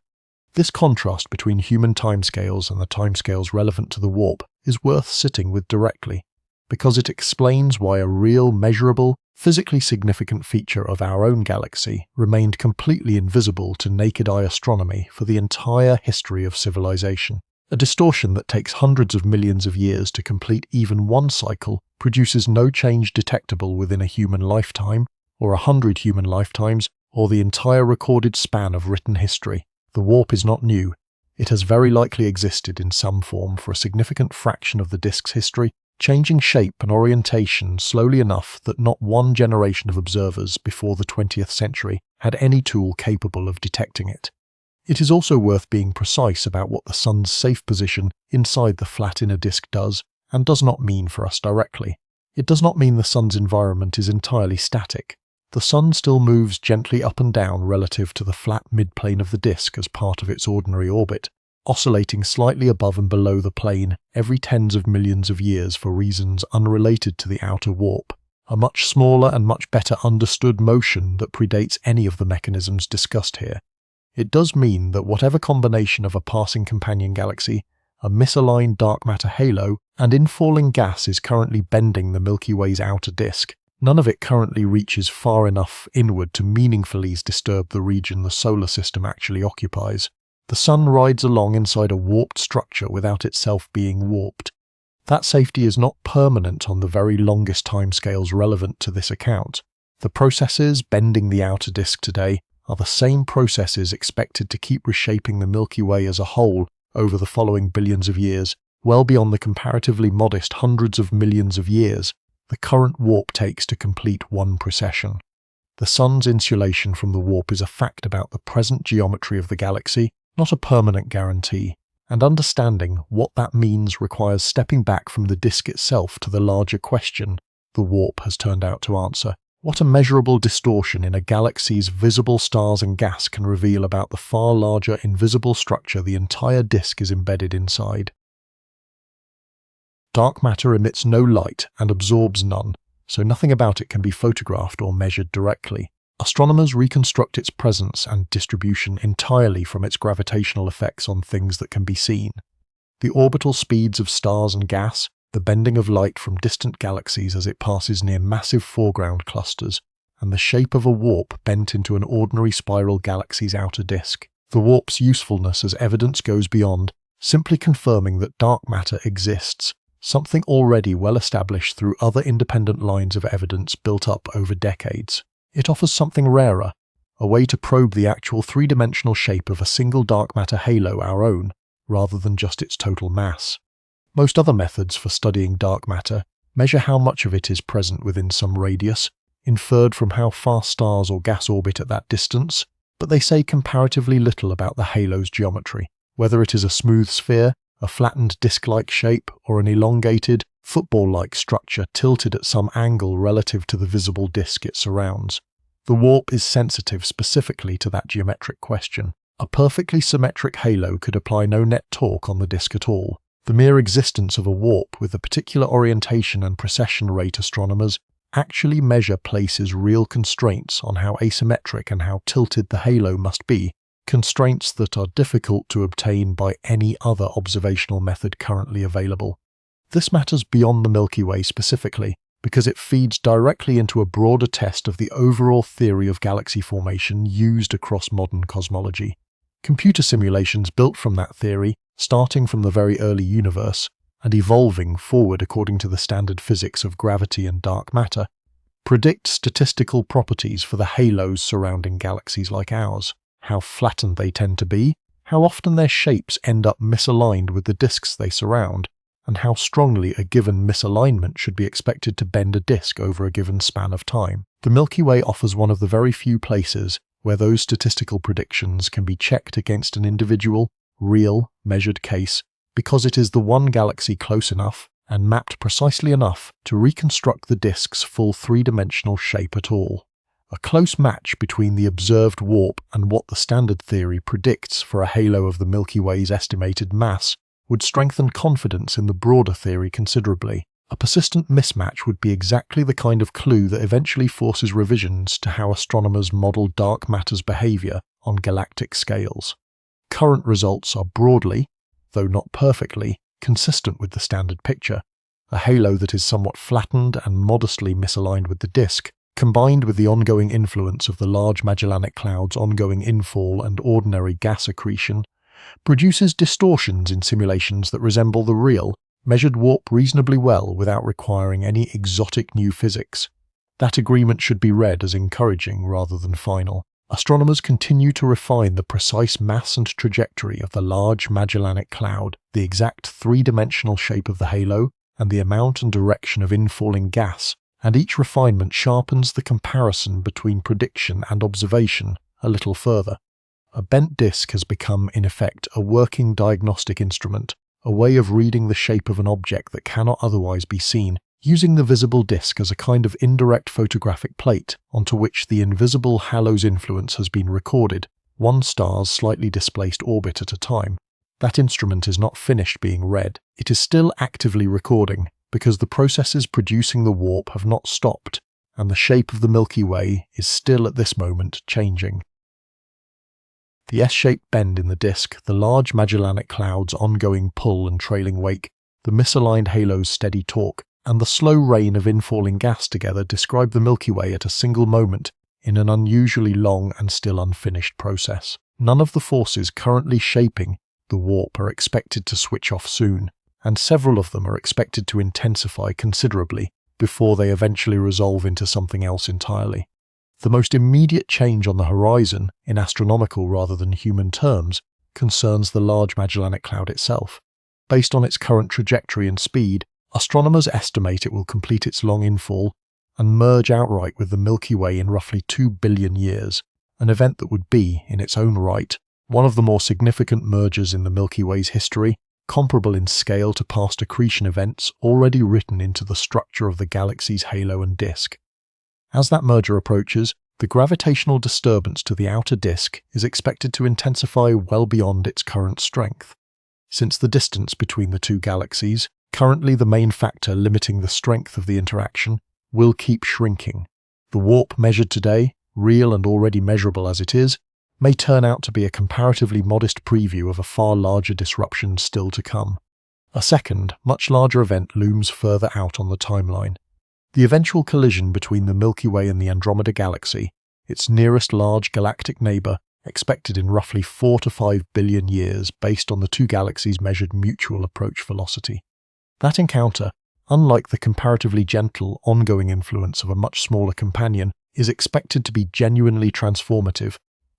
This contrast between human timescales and the timescales relevant to the warp is worth sitting with directly, because it explains why a real, measurable, physically significant feature of our own galaxy remained completely invisible to naked eye astronomy for the entire history of civilization. A distortion that takes hundreds of millions of years to complete even one cycle produces no change detectable within a human lifetime, or 100 human lifetimes, or the entire recorded span of written history. The warp is not new. It has very likely existed in some form for a significant fraction of the disk's history, changing shape and orientation slowly enough that not one generation of observers before the 20th century had any tool capable of detecting it. It is also worth being precise about what the Sun's safe position inside the flat inner disk does and does not mean for us directly. It does not mean the Sun's environment is entirely static. The Sun still moves gently up and down relative to the flat midplane of the disk as part of its ordinary orbit, oscillating slightly above and below the plane every tens of millions of years for reasons unrelated to the outer warp, a much smaller and much better understood motion that predates any of the mechanisms discussed here. It does mean that whatever combination of a passing companion galaxy, a misaligned dark matter halo, and infalling gas is currently bending the Milky Way's outer disk, none of it currently reaches far enough inward to meaningfully disturb the region the solar system actually occupies. The Sun rides along inside a warped structure without itself being warped. That safety is not permanent on the very longest timescales relevant to this account. The processes bending the outer disk today are the same processes expected to keep reshaping the Milky Way as a whole over the following billions of years, well beyond the comparatively modest hundreds of millions of years the current warp takes to complete one precession. The Sun's insulation from the warp is a fact about the present geometry of the galaxy, not a permanent guarantee, and understanding what that means requires stepping back from the disk itself to the larger question the warp has turned out to answer. What a measurable distortion in a galaxy's visible stars and gas can reveal about the far larger invisible structure the entire disk is embedded inside. Dark matter emits no light and absorbs none, so nothing about it can be photographed or measured directly. Astronomers reconstruct its presence and distribution entirely from its gravitational effects on things that can be seen. The orbital speeds of stars and gas, the bending of light from distant galaxies as it passes near massive foreground clusters, and the shape of a warp bent into an ordinary spiral galaxy's outer disk. The warp's usefulness as evidence goes beyond simply confirming that dark matter exists, something already well established through other independent lines of evidence built up over decades. It offers something rarer, a way to probe the actual three-dimensional shape of a single dark matter halo our own, rather than just its total mass. Most other methods for studying dark matter measure how much of it is present within some radius, inferred from how fast stars or gas orbit at that distance, but they say comparatively little about the halo's geometry, whether it is a smooth sphere, a flattened disc-like shape, or an elongated, football-like structure tilted at some angle relative to the visible disk it surrounds. The warp is sensitive specifically to that geometric question. A perfectly symmetric halo could apply no net torque on the disk at all. The mere existence of a warp with a particular orientation and precession rate astronomers actually measure places real constraints on how asymmetric and how tilted the halo must be, constraints that are difficult to obtain by any other observational method currently available. This matters beyond the Milky Way specifically, because it feeds directly into a broader test of the overall theory of galaxy formation used across modern cosmology. Computer simulations built from that theory, starting from the very early universe, and evolving forward according to the standard physics of gravity and dark matter, predict statistical properties for the halos surrounding galaxies like ours. How flattened they tend to be, how often their shapes end up misaligned with the disks they surround, and how strongly a given misalignment should be expected to bend a disk over a given span of time. The Milky Way offers one of the very few places where those statistical predictions can be checked against an individual, real, measured case, because it is the one galaxy close enough and mapped precisely enough to reconstruct the disk's full three-dimensional shape at all. A close match between the observed warp and what the standard theory predicts for a halo of the Milky Way's estimated mass would strengthen confidence in the broader theory considerably. A persistent mismatch would be exactly the kind of clue that eventually forces revisions to how astronomers model dark matter's behavior on galactic scales. Current results are broadly, though not perfectly, consistent with the standard picture. A halo that is somewhat flattened and modestly misaligned with the disk, combined with the ongoing influence of the Large Magellanic Cloud's ongoing infall and ordinary gas accretion, produces distortions in simulations that resemble the real, measured warp reasonably well without requiring any exotic new physics. That agreement should be read as encouraging rather than final. Astronomers continue to refine the precise mass and trajectory of the Large Magellanic Cloud, the exact three-dimensional shape of the halo, and the amount and direction of infalling gas, and each refinement sharpens the comparison between prediction and observation a little further. A bent disk has become, in effect, a working diagnostic instrument, a way of reading the shape of an object that cannot otherwise be seen, using the visible disk as a kind of indirect photographic plate onto which the invisible halo's influence has been recorded, one star's slightly displaced orbit at a time. That instrument is not finished being read. It is still actively recording, because the processes producing the warp have not stopped, and the shape of the Milky Way is still at this moment changing. The S-shaped bend in the disk, the Large Magellanic Cloud's ongoing pull and trailing wake, the misaligned halo's steady torque, and the slow rain of infalling gas together describe the Milky Way at a single moment in an unusually long and still unfinished process. None of the forces currently shaping the warp are expected to switch off soon, and several of them are expected to intensify considerably before they eventually resolve into something else entirely. The most immediate change on the horizon, in astronomical rather than human terms, concerns the Large Magellanic Cloud itself. Based on its current trajectory and speed, astronomers estimate it will complete its long infall and merge outright with the Milky Way in roughly 2 billion years, an event that would be, in its own right, one of the more significant mergers in the Milky Way's history, comparable in scale to past accretion events already written into the structure of the galaxy's halo and disk. As that merger approaches, the gravitational disturbance to the outer disk is expected to intensify well beyond its current strength. Since the distance between the two galaxies, currently the main factor limiting the strength of the interaction, will keep shrinking. The warp measured today, real and already measurable as it is, may turn out to be a comparatively modest preview of a far larger disruption still to come. A second, much larger event looms further out on the timeline. The eventual collision between the Milky Way and the Andromeda Galaxy, its nearest large galactic neighbour, expected in roughly 4 to 5 billion years based on the two galaxies' measured mutual approach velocity. That encounter, unlike the comparatively gentle, ongoing influence of a much smaller companion, is expected to be genuinely transformative,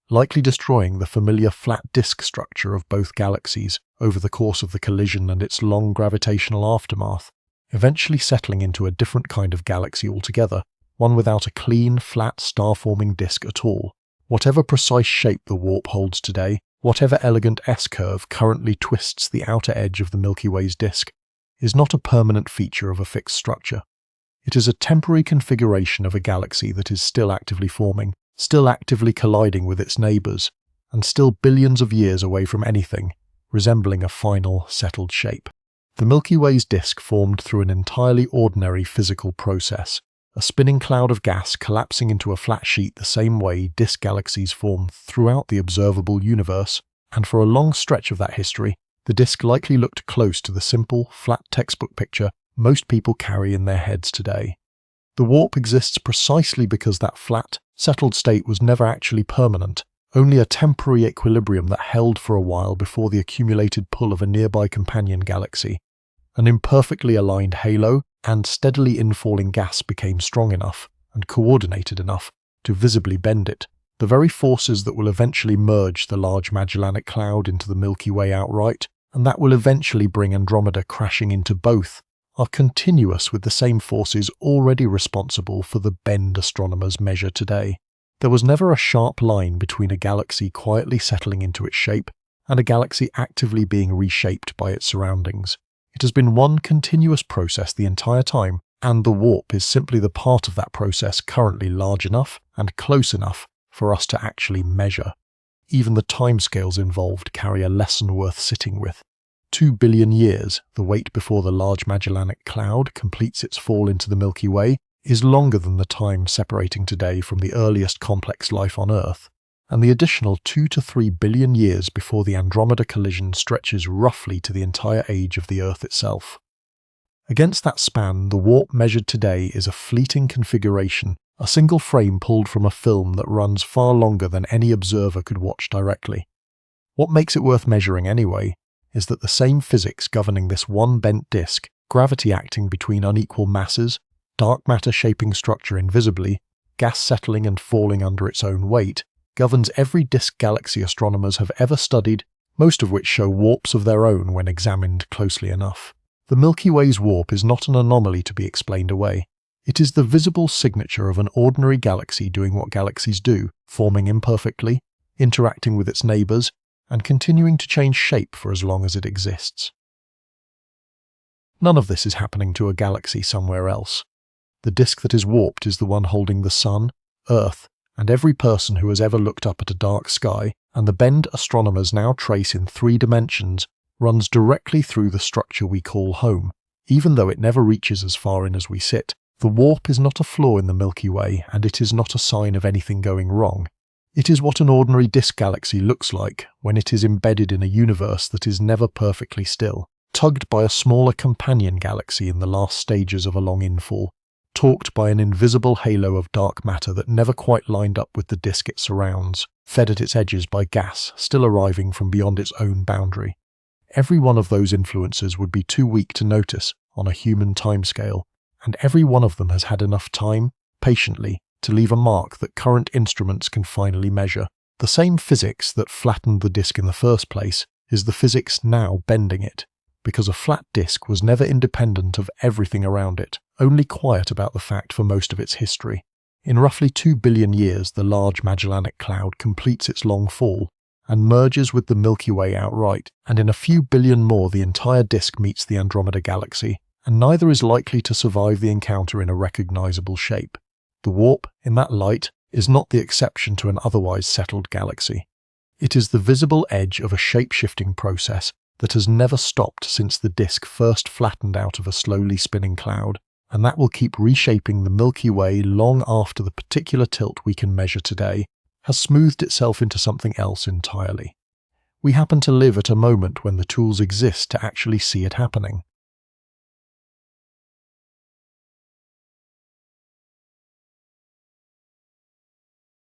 likely destroying the familiar flat disk structure of both galaxies over the course of the collision and its long gravitational aftermath, eventually settling into a different kind of galaxy altogether, one without a clean, flat, star-forming disk at all, Whatever precise shape the warp holds today, whatever elegant S-curve currently twists the outer edge of the Milky Way's disk, is not a permanent feature of a fixed structure. It is a temporary configuration of a galaxy that is still actively forming, still actively colliding with its neighbours, and still billions of years away from anything resembling a final, settled shape. The Milky Way's disk formed through an entirely ordinary physical process, a spinning cloud of gas collapsing into a flat sheet the same way disk galaxies form throughout the observable universe, and for a long stretch of that history, the disk likely looked close to the simple, flat textbook picture most people carry in their heads today. The warp exists precisely because that flat, settled state was never actually permanent, only a temporary equilibrium that held for a while before the accumulated pull of a nearby companion galaxy. An imperfectly aligned halo and steadily infalling gas became strong enough and coordinated enough to visibly bend it. The very forces that will eventually merge the Large Magellanic Cloud into the Milky Way outright, and that will eventually bring Andromeda crashing into both, are continuous with the same forces already responsible for the bend astronomers measure today. There was never a sharp line between a galaxy quietly settling into its shape and a galaxy actively being reshaped by its surroundings. It has been one continuous process the entire time, and the warp is simply the part of that process currently large enough and close enough for us to actually measure. Even the timescales involved carry a lesson worth sitting with. 2 billion years, the wait before the Large Magellanic Cloud completes its fall into the Milky Way, is longer than the time separating today from the earliest complex life on Earth, and the additional 2 to 3 billion years before the Andromeda collision stretches roughly to the entire age of the Earth itself. Against that span, the warp measured today is a fleeting configuration, a single frame pulled from a film that runs far longer than any observer could watch directly. What makes it worth measuring anyway is that the same physics governing this one bent disk, gravity acting between unequal masses, dark matter shaping structure invisibly, gas settling and falling under its own weight, governs every disk galaxy astronomers have ever studied, most of which show warps of their own when examined closely enough. The Milky Way's warp is not an anomaly to be explained away. It is the visible signature of an ordinary galaxy doing what galaxies do, forming imperfectly, interacting with its neighbours, and continuing to change shape for as long as it exists. None of this is happening to a galaxy somewhere else. The disk that is warped is the one holding the Sun, Earth, and every person who has ever looked up at a dark sky, and the bend astronomers now trace in 3 dimensions runs directly through the structure we call home, even though it never reaches as far in as we sit. The warp is not a flaw in the Milky Way, and it is not a sign of anything going wrong. It is what an ordinary disk galaxy looks like when it is embedded in a universe that is never perfectly still, tugged by a smaller companion galaxy in the last stages of a long infall, talked by an invisible halo of dark matter that never quite lined up with the disk it surrounds, fed at its edges by gas still arriving from beyond its own boundary. Every one of those influences would be too weak to notice on a human timescale, and every one of them has had enough time, patiently, to leave a mark that current instruments can finally measure. The same physics that flattened the disk in the first place is the physics now bending it, because a flat disk was never independent of everything around it, only quiet about the fact for most of its history. In roughly 2 billion years, the Large Magellanic Cloud completes its long fall and merges with the Milky Way outright, and in a few billion more the entire disk meets the Andromeda galaxy, and neither is likely to survive the encounter in a recognizable shape. The warp, in that light, is not the exception to an otherwise settled galaxy. It is the visible edge of a shape-shifting process that has never stopped since the disk first flattened out of a slowly spinning cloud, and that will keep reshaping the Milky Way long after the particular tilt we can measure today has smoothed itself into something else entirely. We happen to live at a moment when the tools exist to actually see it happening.